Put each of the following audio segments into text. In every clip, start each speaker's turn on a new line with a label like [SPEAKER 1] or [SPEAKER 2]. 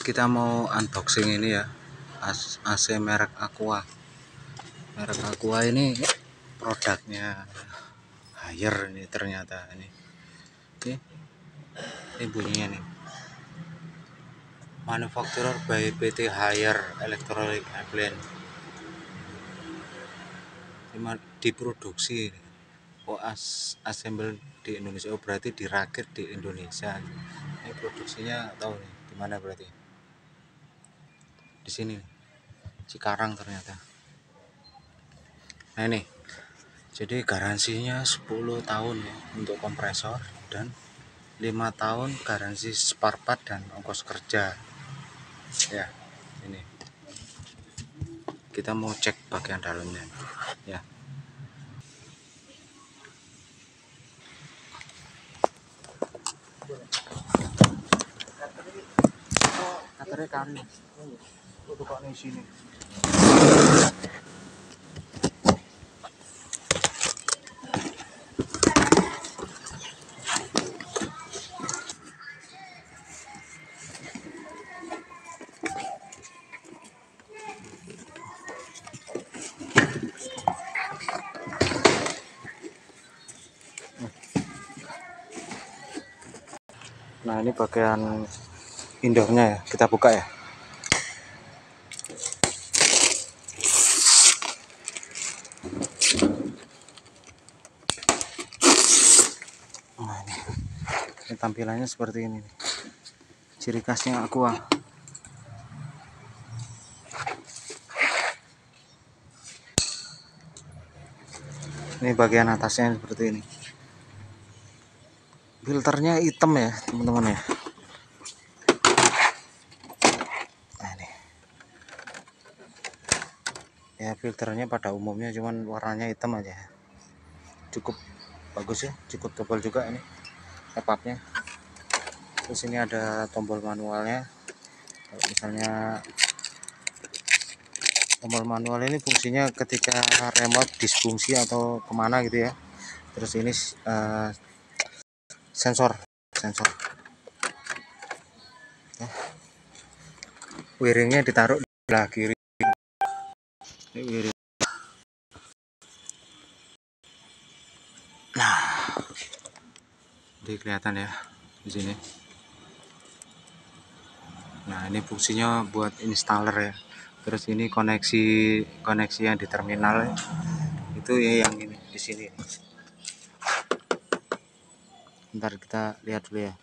[SPEAKER 1] Kita mau unboxing ini ya, AC merek Aqua. Merek Aqua ini produknya Haier ini ternyata ini. Oke. Ini bunyinya nih. Manufacturer by PT Haier Electronic Appliance. Diproduksi assemble di Indonesia. Oh, berarti dirakit di Indonesia. Ini produksinya tahu nih di mana berarti? Di sini nih. Cikarang ternyata. Nah ini. Jadi garansinya 10 tahun ya untuk kompresor dan 5 tahun garansi spare part dan ongkos kerja. Ya, ini. Kita mau cek bagian dalamnya. Ya. Katernya kami. Untuk kok di sini. Nah, ini bagian indoornya ya, kita buka ya. Nah, ini tampilannya seperti ini. Ciri khasnya Aqua. Ini bagian atasnya seperti ini. Filternya hitam ya, teman-teman ya. Nah, ini. Ya, filternya pada umumnya cuman warnanya hitam aja. Cukup bagus ya, cukup tebal juga ini epapnya. Terus ini ada tombol manualnya. Kalau misalnya tombol manual ini fungsinya ketika remote disfungsi atau kemana gitu ya. Terus ini sensor ya. Wiringnya ditaruh di sebelah kiri. Ini wiring. Nah, jadi kelihatan ya di sini. Nah, ini fungsinya buat installer ya. Terus ini koneksi yang di terminal ya. Itu ya yang ini di sini. Ntar kita lihat dulu ya.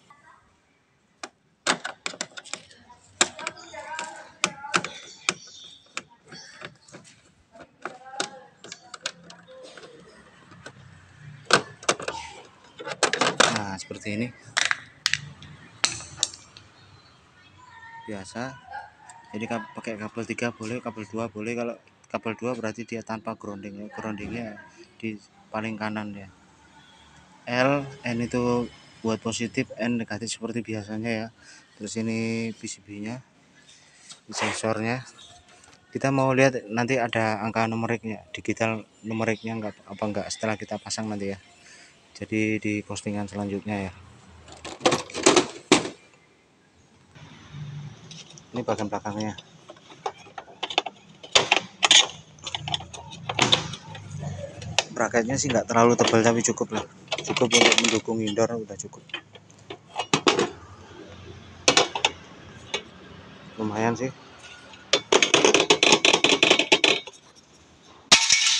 [SPEAKER 1] Nah, seperti ini. Biasa. Jadi pakai kabel 3 boleh, kabel 2 boleh. Kalau kabel 2 berarti dia tanpa grounding. Groundingnya di paling kanan ya. N itu buat positif, N negatif seperti biasanya ya. Terus ini PCB-nya, sensornya. Kita mau lihat nanti ada angka numeriknya, digital numeriknya enggak setelah kita pasang nanti ya. Jadi di postingan selanjutnya ya. Ini bagian belakangnya. Braketnya sih nggak terlalu tebal tapi cukup lah. Cukup untuk mendukung indoor, udah cukup. Lumayan sih.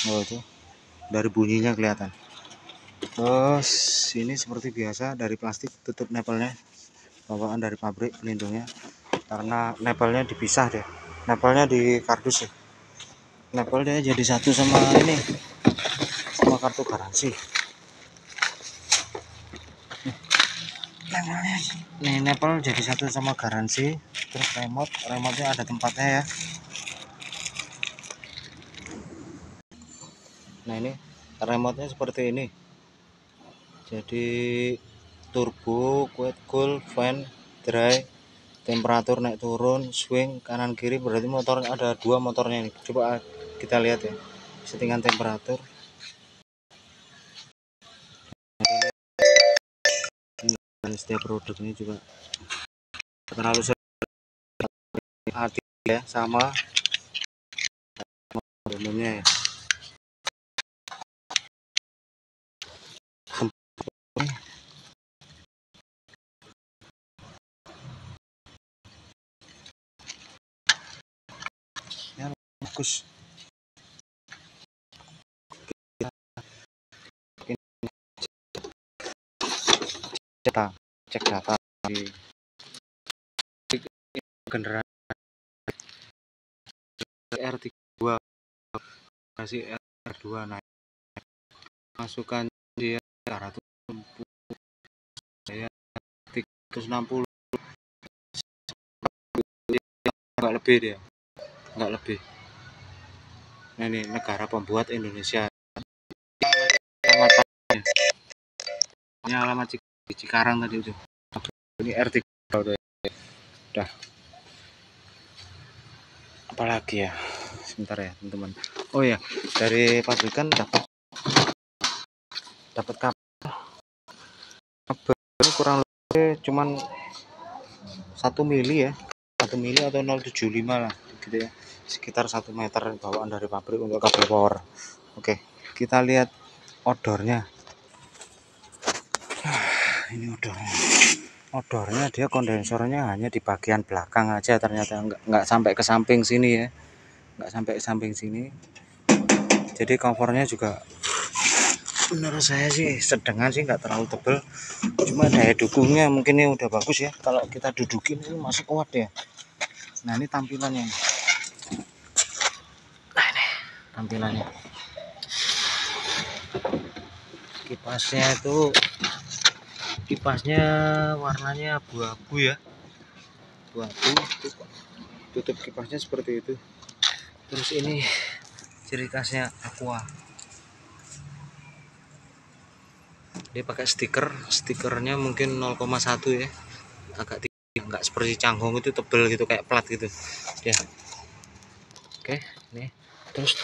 [SPEAKER 1] Oh, itu dari bunyinya kelihatan. Terus ini seperti biasa dari plastik, tutup nepelnya bawaan dari pabrik pelindungnya, karena nepelnya dipisah deh, nepelnya di kardus ya. Nepelnya jadi satu sama ini, sama kartu garansi. Nih nepel jadi satu sama garansi. Terus remotenya ada tempatnya ya. Nah, ini remotenya seperti ini. Jadi turbo, quiet cool, fan, dry, temperatur naik turun, swing kanan kiri, berarti motor ada 2 motornya ini. Coba kita lihat ya settingan temperatur. Dan setiap produk ini juga terlalu A3 ya, sama umumnya ya. Ya, bagus. Cek data di kendaraan R32 masih R2 naik, masukan dia 360, saya 360, nggak lebih dia, nggak lebih. Nah ini negara pembuat Indonesia, ini alamat Cikarang tadi itu. Ini R3 udah. Apalagi ya, sebentar ya teman-teman. Oh ya, dari pabrikan dapat kabel kurang lebih cuman 1 mili ya, 1 mili atau 0,75 lah gitu ya, sekitar 1 meter bawaan dari pabrik untuk kabel power. Oke, kita lihat odornya. Ini odornya dia kondensornya hanya di bagian belakang aja, ternyata nggak sampai ke samping sini ya, nggak sampai ke samping sini. Jadi kompornya juga menurut saya sih sedengan sih, nggak terlalu tebel, cuma daya dukungnya mungkin ini udah bagus ya. Kalau kita dudukin ini masih kuat ya. Nah ini tampilannya, nah ini tampilannya. Kipasnya warnanya abu-abu ya, abu-abu. Tutup kipasnya seperti itu. Terus ini ciri khasnya Aqua, dia pakai stikernya mungkin 0,1 ya, agak tinggi, nggak seperti Changhong itu tebel gitu kayak plat gitu ya. Oke, nih terus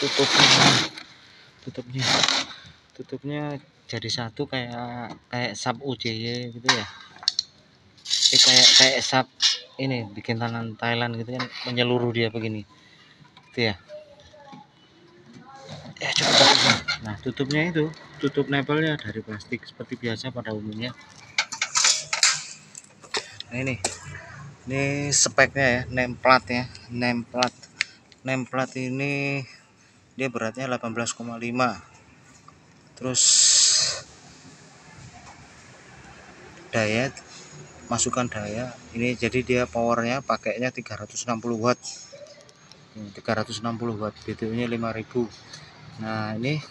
[SPEAKER 1] tutupnya jadi satu kayak sub UJY gitu ya. Kayak sub ini bikin tangan Thailand gitu kan, menyeluruh dia begini gitu ya. Coba. Nah tutupnya itu tutup nempelnya dari plastik seperti biasa pada umumnya. Nah ini speknya ya, name plat ini dia beratnya 18,5. Terus daya, masukan daya ini, jadi dia powernya pakainya 360 watt, 360 watt, BTU-nya 5000. Nah ini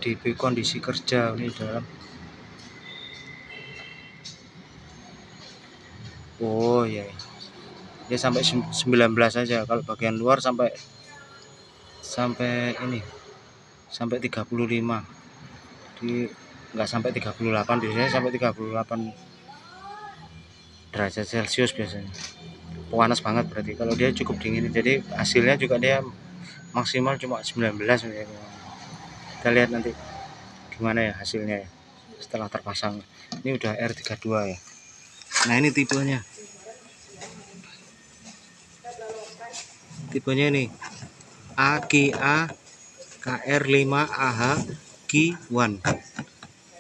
[SPEAKER 1] di kondisi kerja ini dalam, oh ya, dia sampai 19 aja, kalau bagian luar sampai ini sampai 35, di nggak sampai 38, biasanya sampai 38 derajat Celcius biasanya. Panas banget berarti, kalau dia cukup dingin. Jadi hasilnya juga dia maksimal cuma 19 ya. Kita lihat nanti gimana ya hasilnya ya setelah terpasang. Ini udah R32 ya. Nah ini tipenya ini AKA KR5AH Ki1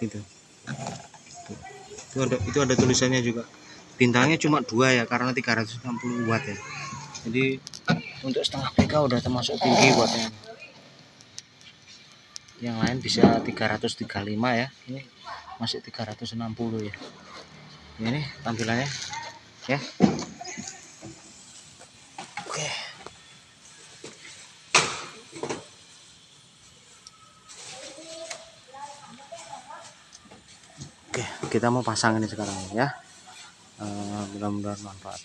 [SPEAKER 1] itu. Itu ada tulisannya juga. Bintangnya cuma 2 ya, karena 360 watt ya. Jadi untuk setengah PK udah termasuk tinggi wattnya. Yang lain bisa 335 ya, ini masih 360 ya. Ini tampilannya ya. Oke, kita mau pasang ini sekarang ya. Mudah-mudahan manfaat.